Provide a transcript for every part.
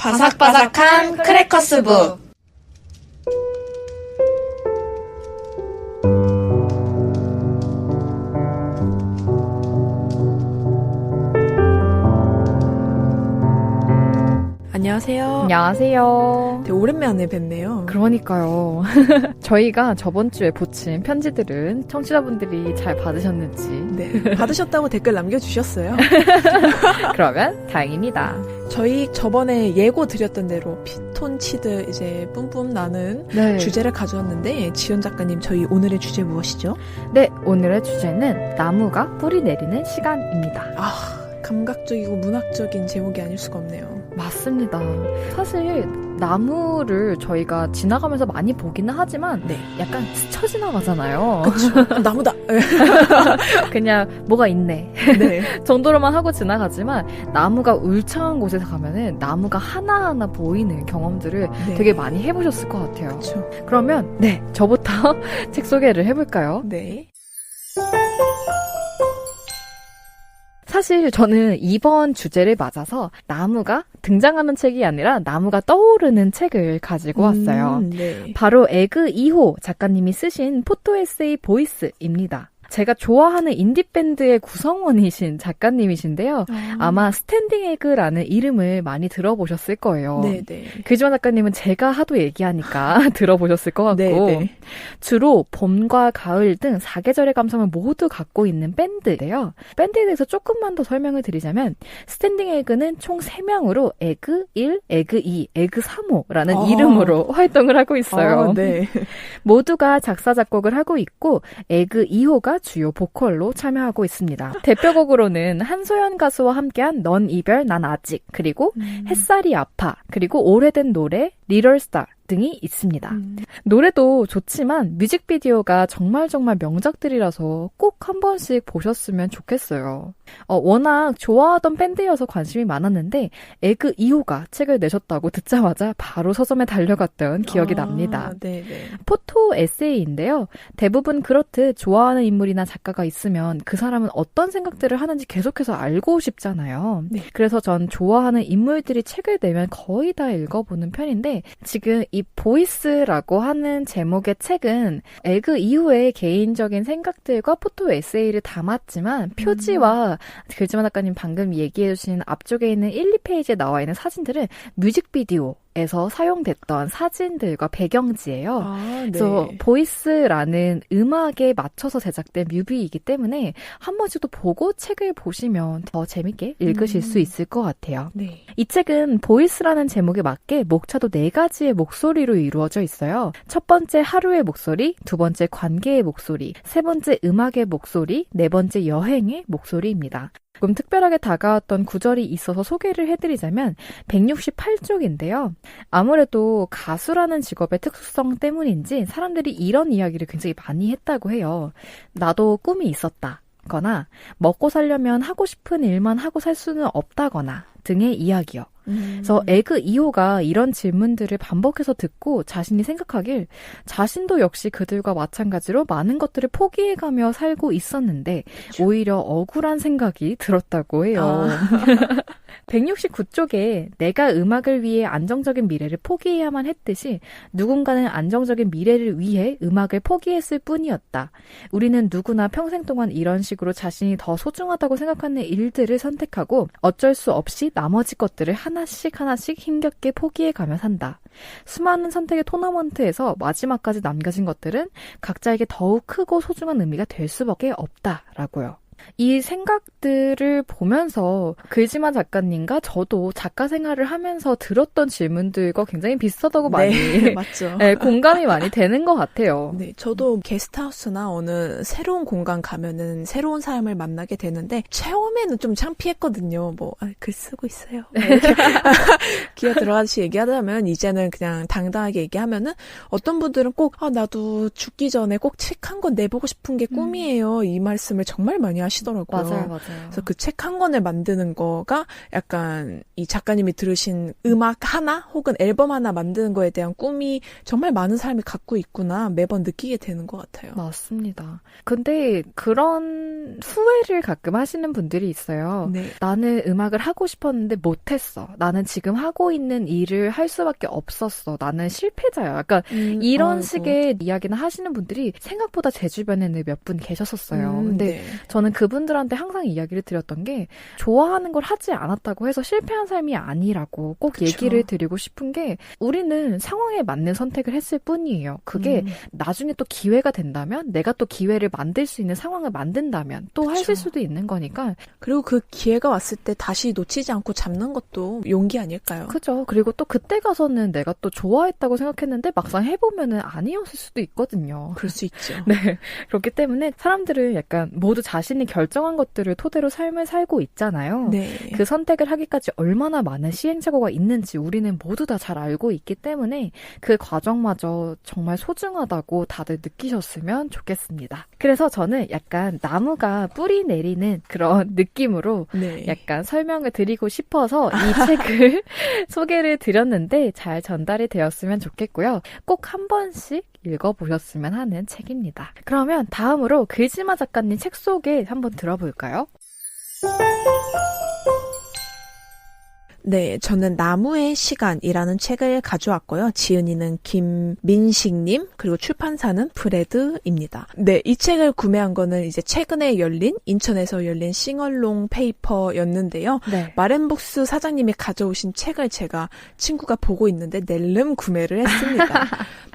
바삭바삭한 크래커스부. 안녕하세요. 안녕하세요. 되게 오랜만에 뵙네요. 그러니까요. 저희가 저번 주에 보친 편지들은 청취자분들이 잘 받으셨는지. 네, 받으셨다고 댓글 남겨주셨어요. 그러면 다행입니다. 저희 저번에 예고 드렸던 대로 피톤치드 이제 뿜뿜 나는 네. 주제를 가져왔는데 지연 작가님 저희 오늘의 주제 무엇이죠? 네, 오늘의 주제는 나무가 뿌리 내리는 시간입니다. 감각적이고 문학적인 제목이 아닐 수가 없네요. 맞습니다. 사실 나무를 저희가 지나가면서 많이 보기는 하지만 약간 스쳐 지나가잖아요. 그렇죠. 나무다. 그냥 뭐가 있네. 네. 정도로만 하고 지나가지만 나무가 울창한 곳에서 가면은 나무가 하나하나 보이는 경험들을 네. 되게 많이 해보셨을 것 같아요. 그렇죠. 그러면 저부터 책 소개를 해볼까요? 네. 사실 저는 이번 주제를 맞아서 나무가 등장하는 책이 아니라 나무가 떠오르는 책을 가지고 왔어요. 네. 바로 에그 2호 작가님이 쓰신 포토 에세이 보이스입니다. 제가 좋아하는 인디밴드의 구성원이신 작가님이신데요. 아마 스탠딩 에그라는 이름을 많이 들어보셨을 거예요. 네네. 그지만 작가님은 제가 하도 얘기하니까 들어보셨을 것 같고 네네. 주로 봄과 가을 등 4계절의 감성을 모두 갖고 있는 밴드인데요. 밴드에 대해서 조금만 더 설명을 드리자면 스탠딩 에그는 총 3명으로 에그 1, 에그 2, 에그 3호라는 이름으로 활동을 하고 있어요. 네. 모두가 작사 작곡을 하고 있고 에그 2호가 주요 보컬로 참여하고 있습니다. 대표곡으로는 한소연 가수와 함께한 넌 이별 난 아직, 그리고 햇살이 아파, 그리고 오래된 노래 리럴스타 등이 있습니다. 노래도 좋지만 뮤직비디오가 정말 명작들이라서 꼭 한 번씩 보셨으면 좋겠어요. 워낙 좋아하던 밴드여서 관심이 많았는데 에그 2호가 책을 내셨다고 듣자마자 바로 서점에 달려갔던 기억이 납니다. 네네. 포토 에세이인데요. 대부분 그렇듯 좋아하는 인물이나 작가가 있으면 그 사람은 어떤 생각들을 하는지 계속해서 알고 싶잖아요. 네. 그래서 전 좋아하는 인물들이 책을 내면 거의 다 읽어보는 편인데 지금 이 보이스라고 하는 제목의 책은 에그 이후의 개인적인 생각들과 포토 에세이를 담았지만 표지와 글지만 작가님 방금 얘기해주신 앞쪽에 있는 1, 2페이지에 나와 있는 사진들은 뮤직비디오에서 사용됐던 사진들과 배경지예요. 그래서 보이스라는 음악에 맞춰서 제작된 뮤비이기 때문에 한 번씩 또 보고 책을 보시면 더 재밌게 읽으실 수 있을 것 같아요. 네. 이 책은 보이스라는 제목에 맞게 목차도 4가지의 목소리로 이루어져 있어요. 첫 번째 하루의 목소리, 두 번째 관계의 목소리, 세 번째 음악의 목소리, 네 번째 여행의 목소리입니다. 조금 특별하게 다가왔던 구절이 있어서 소개를 해드리자면 168쪽인데요. 아무래도 가수라는 직업의 특수성 때문인지 사람들이 이런 이야기를 굉장히 많이 했다고 해요. 나도 꿈이 있었다. 거나 먹고 살려면 하고 싶은 일만 하고 살 수는 없다거나 등의 이야기요. 그래서 에그 2호가 이런 질문들을 반복해서 듣고 자신이 생각하길 자신도 역시 그들과 마찬가지로 많은 것들을 포기해가며 살고 있었는데 오히려 억울한 생각이 들었다고 해요. 169쪽에 내가 음악을 위해 안정적인 미래를 포기해야만 했듯이 누군가는 안정적인 미래를 위해 음악을 포기했을 뿐이었다. 우리는 누구나 평생 동안 이런 식으로 자신이 더 소중하다고 생각하는 일들을 선택하고 어쩔 수 없이 나머지 것들을 하나씩 힘겹게 포기해가며 산다. 수많은 선택의 토너먼트에서 마지막까지 남겨진 것들은 각자에게 더욱 크고 소중한 의미가 될 수밖에 없다라고요. 이 생각들을 보면서 글지만 작가님과 저도 작가 생활을 하면서 들었던 질문들과 굉장히 비슷하다고 많이 맞죠. 공감이 많이 되는 것 같아요. 네, 저도 게스트하우스나 어느 새로운 공간 가면은 새로운 사람을 만나게 되는데 처음에는 좀 창피했거든요. 글 쓰고 있어요. 이렇게 기어 들어가듯이 얘기하다면 이제는 그냥 당당하게 얘기하면은 어떤 분들은 꼭 나도 죽기 전에 꼭 책 한 권 내보고 싶은 게 꿈이에요. 이 말씀을 정말 많이 하시거든요. 하시더라고요. 맞아요. 그래서 그 책 한 권을 만드는 거가 약간 이 작가님이 들으신 음악 하나 혹은 앨범 하나 만드는 거에 대한 꿈이 정말 많은 사람이 갖고 있구나 매번 느끼게 되는 것 같아요. 맞습니다. 근데 그런 후회를 가끔 하시는 분들이 있어요. 네. 나는 음악을 하고 싶었는데 못했어. 나는 지금 하고 있는 일을 할 수밖에 없었어. 나는 실패자야. 약간 이런 아이고. 식의 이야기나 하시는 분들이 생각보다 제 주변에는 몇 분 계셨었어요. 근데 네. 저는 그분들한테 항상 이야기를 드렸던 게 좋아하는 걸 하지 않았다고 해서 실패한 삶이 아니라고 꼭 그쵸. 얘기를 드리고 싶은 게 우리는 상황에 맞는 선택을 했을 뿐이에요. 그게 나중에 또 기회가 된다면 내가 또 기회를 만들 수 있는 상황을 만든다면 또 그쵸. 하실 수도 있는 거니까 그리고 그 기회가 왔을 때 다시 놓치지 않고 잡는 것도 용기 아닐까요? 그죠. 그리고 또 그때 가서는 내가 또 좋아했다고 생각했는데 막상 해보면은 아니었을 수도 있거든요. 그럴 수 있죠. 네. 그렇기 때문에 사람들은 약간 모두 자신이 결정한 것들을 토대로 삶을 살고 있잖아요. 네. 그 선택을 하기까지 얼마나 많은 시행착오가 있는지 우리는 모두 다 잘 알고 있기 때문에 그 과정마저 정말 소중하다고 다들 느끼셨으면 좋겠습니다. 그래서 저는 약간 나무가 뿌리 내리는 그런 느낌으로 네. 약간 설명을 드리고 싶어서 이 책을 소개를 드렸는데 잘 전달이 되었으면 좋겠고요. 꼭 한 번씩 읽어보셨으면 하는 책입니다. 그러면 다음으로 글지마 작가님 책 소개 한번 들어볼까요? 네, 저는 나무의 시간이라는 책을 가져왔고요. 지은이는 김민식님, 그리고 출판사는 프레드입니다. 네, 이 책을 구매한 거는 이제 최근에 인천에서 열린 싱얼롱 페이퍼였는데요. 네. 마렌북스 사장님이 가져오신 책을 제가 친구가 보고 있는데 낼름 구매를 했습니다.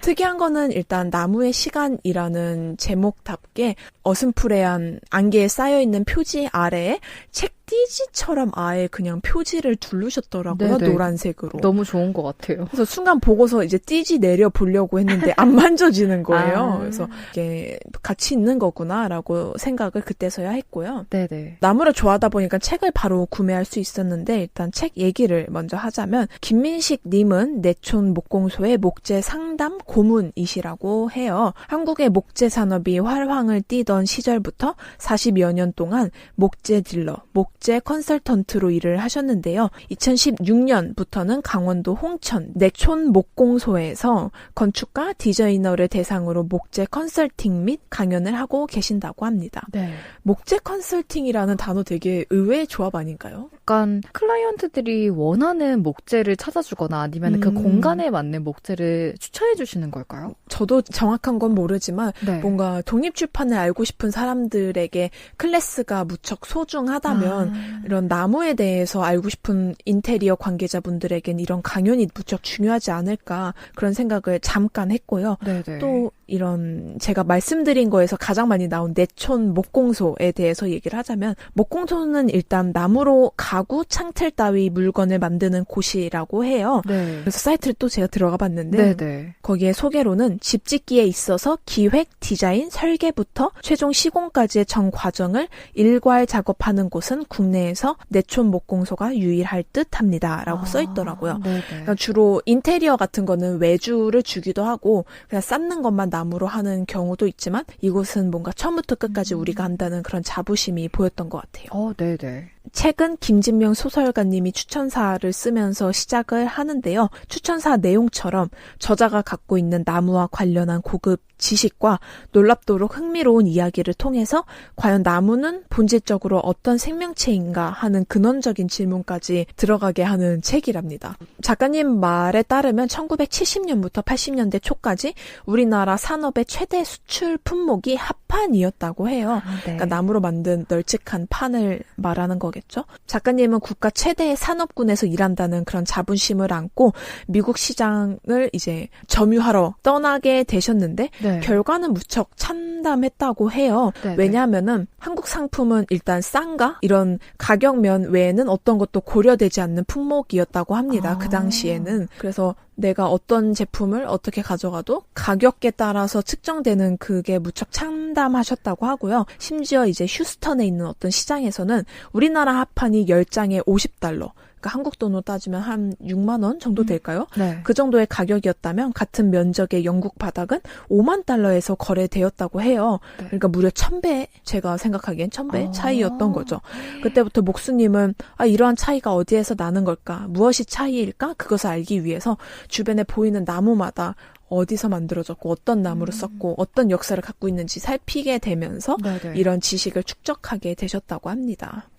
특이한 거는 일단 나무의 시간이라는 제목답게 어슴푸레한 안개에 쌓여있는 표지 아래에 책 띠지처럼 아예 그냥 표지를 두르셨더라고요. 네네. 노란색으로. 너무 좋은 것 같아요. 그래서 순간 보고서 이제 띠지 내려 보려고 했는데 안 만져지는 거예요. 아. 그래서 이게 같이 있는 거구나라고 생각을 그때서야 했고요. 네네. 나무를 좋아하다 보니까 책을 바로 구매할 수 있었는데 일단 책 얘기를 먼저 하자면 김민식 님은 내촌 목공소의 목재 상담 고문이시라고 해요. 한국의 목재 산업이 활황을 띠던 시절부터 40여 년 동안 목재 딜러, 목재 컨설턴트로 일을 하셨는데요. 2016년부터는 강원도 홍천 내촌 목공소에서 건축가 디자이너를 대상으로 목재 컨설팅 및 강연을 하고 계신다고 합니다. 네. 목재 컨설팅이라는 단어 되게 의외의 조합 아닌가요? 약간 클라이언트들이 원하는 목재를 찾아주거나 아니면 그 공간에 맞는 목재를 추천해 주시는 걸까요? 저도 정확한 건 모르지만 네. 뭔가 독립출판을 알고 싶은 사람들에게 클래스가 무척 소중하다면 이런 나무에 대해서 알고 싶은 인테리어 관계자분들에겐 이런 강연이 무척 중요하지 않을까 그런 생각을 잠깐 했고요. 네네. 또 이런 제가 말씀드린 거에서 가장 많이 나온 내촌 목공소에 대해서 얘기를 하자면 목공소는 일단 나무로 가구, 창틀 따위 물건을 만드는 곳이라고 해요. 네. 그래서 사이트를 또 제가 들어가 봤는데 네네. 거기에 소개로는 집 짓기에 있어서 기획, 디자인, 설계부터 최종 시공까지의 전 과정을 일괄 작업하는 곳은 국내에서 내촌 목공소가 유일할 듯합니다. 라고 써 있더라고요. 네네. 그러니까 주로 인테리어 같은 거는 외주를 주기도 하고 그냥 쌓는 것만 나무로 하는 경우도 있지만 이곳은 뭔가 처음부터 끝까지 우리가 한다는 그런 자부심이 보였던 것 같아요. 네네. 책은 김진명 소설가님이 추천사를 쓰면서 시작을 하는데요. 추천사 내용처럼 저자가 갖고 있는 나무와 관련한 고급 지식과 놀랍도록 흥미로운 이야기를 통해서 과연 나무는 본질적으로 어떤 생명체인가 하는 근원적인 질문까지 들어가게 하는 책이랍니다. 작가님 말에 따르면 1970년부터 80년대 초까지 우리나라 산업의 최대 수출 품목이 합판이었다고 해요. 네. 그러니까 나무로 만든 널찍한 판을 말하는 거겠죠. 작가님은 국가 최대의 산업군에서 일한다는 그런 자부심을 안고 미국 시장을 이제 점유하러 떠나게 되셨는데 네. 결과는 무척 참담했다고 해요. 네네. 왜냐하면은 한국 상품은 일단 싼가? 이런 가격면 외에는 어떤 것도 고려되지 않는 품목이었다고 합니다. 그 당시에는. 그래서 내가 어떤 제품을 어떻게 가져가도 가격에 따라서 측정되는 그게 무척 참담 상담하셨다고 하고요. 심지어 이제 휴스턴에 있는 어떤 시장에서는 우리나라 합판이 10장에 $50, 그러니까 한국 돈으로 따지면 한 6만 원 정도 될까요? 네. 그 정도의 가격이었다면 같은 면적의 영국 바닥은 $50,000에서 거래되었다고 해요. 네. 그러니까 무려 1000배, 제가 생각하기엔 1000배 차이였던 거죠. 그때부터 목수님은 이러한 차이가 어디에서 나는 걸까? 무엇이 차이일까? 그것을 알기 위해서 주변에 보이는 나무마다 어디서 만들어졌고 어떤 나무를 썼고 어떤 역사를 갖고 있는지 살피게 되면서 네네. 이런 지식을 축적하게 되셨다고 합니다.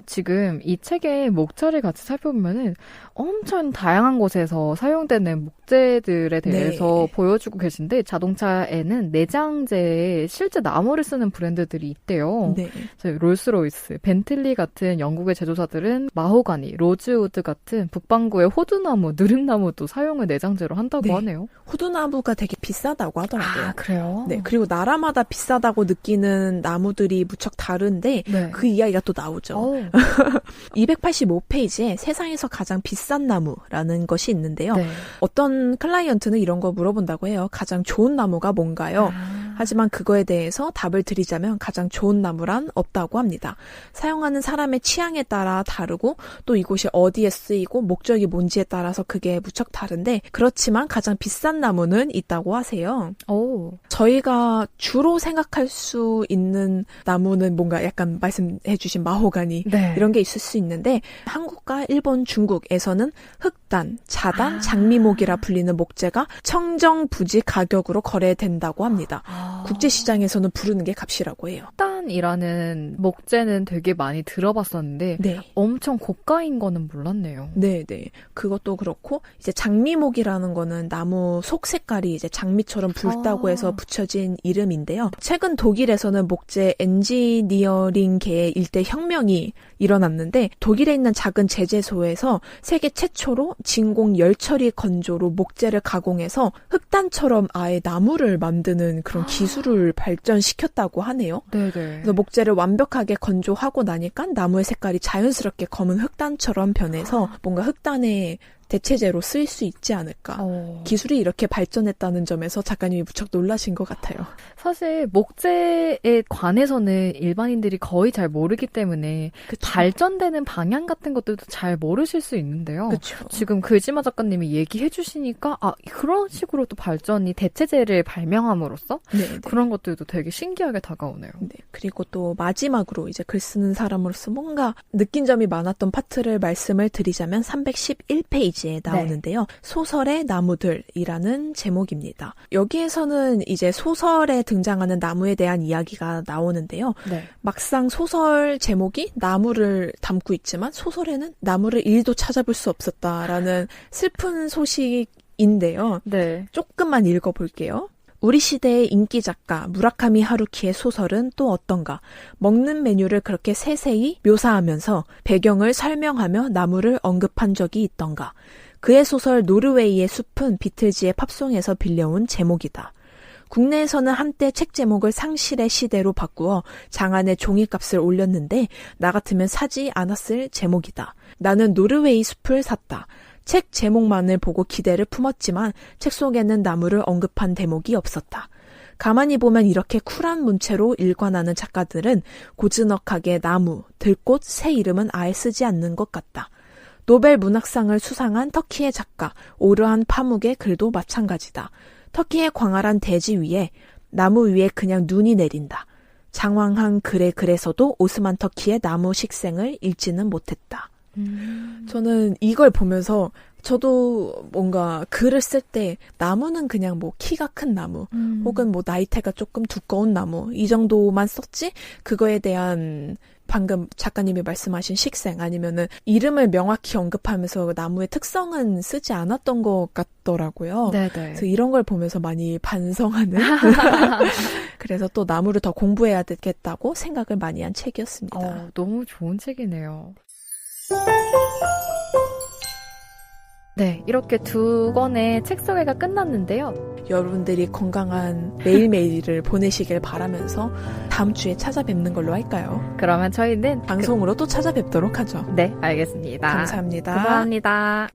지금 이 책의 목재를 같이 살펴보면은 엄청 다양한 곳에서 사용되는 목재들에 대해서 보여주고 계신데 자동차에는 내장재에 실제 나무를 쓰는 브랜드들이 있대요. 네. 롤스로이스, 벤틀리 같은 영국의 제조사들은 마호가니, 로즈우드 같은 북반구의 호두나무, 느릅나무도 사용을 내장재로 한다고 하네요. 호두나무가 되게 비싸다고 하더라고요. 그래요? 네, 그리고 나라마다 비싸다고 느끼는 나무들이 무척 다른데 그 이야기가 또 나오죠. 285페이지에 세상에서 가장 비싼 나무라는 것이 있는데요. 어떤 클라이언트는 이런 거 물어본다고 해요. 가장 좋은 나무가 뭔가요? 하지만 그거에 대해서 답을 드리자면 가장 좋은 나무란 없다고 합니다. 사용하는 사람의 취향에 따라 다르고 또 이곳이 어디에 쓰이고 목적이 뭔지에 따라서 그게 무척 다른데 그렇지만 가장 비싼 나무는 있다고 하세요. 저희가 주로 생각할 수 있는 나무는 뭔가 약간 말씀해주신 마호가니 이런 게 있을 수 있는데 한국과 일본, 중국에서는 흑단, 자단, 장미목이라 불리는 목재가 청정부지 가격으로 거래된다고 합니다. 국제시장에서는 부르는 게 값이라고 해요. 흑단이라는 목재는 되게 많이 들어봤었는데 엄청 고가인 거는 몰랐네요. 네네. 그것도 그렇고 이제 장미목이라는 거는 나무 속 색깔이 이제 장미처럼 붉다고 해서 붙여진 이름인데요. 최근 독일에서는 목재 엔지니어링계의 일대 혁명이 일어났는데 독일에 있는 작은 제재소에서 세계 최초로 진공 열처리 건조로 목재를 가공해서 흑단처럼 아예 나무를 만드는 그런 기술을 발전시켰다고 하네요. 그래서 목재를 완벽하게 건조하고 나니까 나무의 색깔이 자연스럽게 검은 흑단처럼 변해서 뭔가 흑단의 대체재로 쓰일 수 있지 않을까. 기술이 이렇게 발전했다는 점에서 작가님이 무척 놀라신 것 같아요. 사실 목재에 관해서는 일반인들이 거의 잘 모르기 때문에 발전되는 방향 같은 것들도 잘 모르실 수 있는데요. 지금 글지마 작가님이 얘기해 주시니까 그런 식으로 또 발전이 대체재를 발명함으로써 그런 것들도 되게 신기하게 다가오네요. 그리고 또 마지막으로 이제 글 쓰는 사람으로서 뭔가 느낀 점이 많았던 파트를 말씀을 드리자면 311페이지 에 나오는데요. 소설의 나무들이라는 제목입니다. 여기에서는 이제 소설에 등장하는 나무에 대한 이야기가 나오는데요. 막상 소설 제목이 나무를 담고 있지만 소설에는 나무를 1도 찾아볼 수 없었다라는 슬픈 소식인데요. 조금만 읽어볼게요. 우리 시대의 인기 작가 무라카미 하루키의 소설은 또 어떤가? 먹는 메뉴를 그렇게 세세히 묘사하면서 배경을 설명하며 나무를 언급한 적이 있던가? 그의 소설 노르웨이의 숲은 비틀즈의 팝송에서 빌려온 제목이다. 국내에서는 한때 책 제목을 상실의 시대로 바꾸어 장안의 종이값을 올렸는데 나 같으면 사지 않았을 제목이다. 나는 노르웨이 숲을 샀다. 책 제목만을 보고 기대를 품었지만 책 속에는 나무를 언급한 대목이 없었다. 가만히 보면 이렇게 쿨한 문체로 일관하는 작가들은 고즈넉하게 나무, 들꽃, 새 이름은 아예 쓰지 않는 것 같다. 노벨 문학상을 수상한 터키의 작가 오르한 파묵의 글도 마찬가지다. 터키의 광활한 대지 위에 나무 위에 그냥 눈이 내린다. 장황한 그래서도 오스만 터키의 나무 식생을 읽지는 못했다. 저는 이걸 보면서 저도 뭔가 글을 쓸 때 나무는 그냥 뭐 키가 큰 나무 혹은 뭐 나이테가 조금 두꺼운 나무 이 정도만 썼지 그거에 대한 방금 작가님이 말씀하신 식생 아니면은 이름을 명확히 언급하면서 나무의 특성은 쓰지 않았던 것 같더라고요. 그래서 이런 걸 보면서 많이 반성하는 그래서 또 나무를 더 공부해야 되겠다고 생각을 많이 한 책이었습니다. 너무 좋은 책이네요. 이렇게 2권의 책 소개가 끝났는데요. 여러분들이 건강한 매일매일을 보내시길 바라면서 다음 주에 찾아뵙는 걸로 할까요? 그러면 저희는 방송으로 또 찾아뵙도록 하죠. 네, 알겠습니다. 감사합니다. 감사합니다.